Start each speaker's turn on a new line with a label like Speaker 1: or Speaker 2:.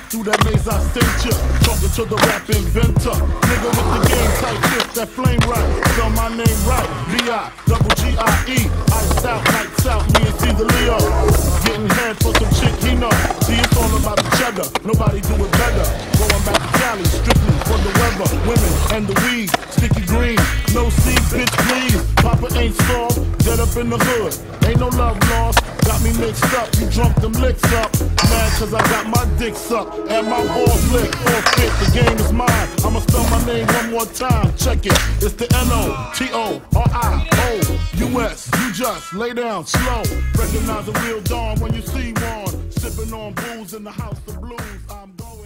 Speaker 1: through that maze I sent ya. Talking to the rap inventor. Nigga with the game type fist, that flame right. Spell my name right, B-I-double-G-I-E. Iced out, lights out, me and C the Leo. Getting head for some chick he know. See, it's all about the cheddar, nobody do it better. Going back to Cali, strictly for the weather. Women and the weed, sticky green. No seed, bitch, please. Papa ain't soft, dead up in the hood. Ain't no love lost, got me mixed up. You drunk them licks up. Mad cause I got my dick sucked and my balls licked. All fit, the game is mine. I'ma spell my name one more time. Check it, it's the N-O-T-O-R-I-O-U-S. You just lay down slow. Recognize a real dawn when you see one. Sipping on booze in the house of blues. I'm going.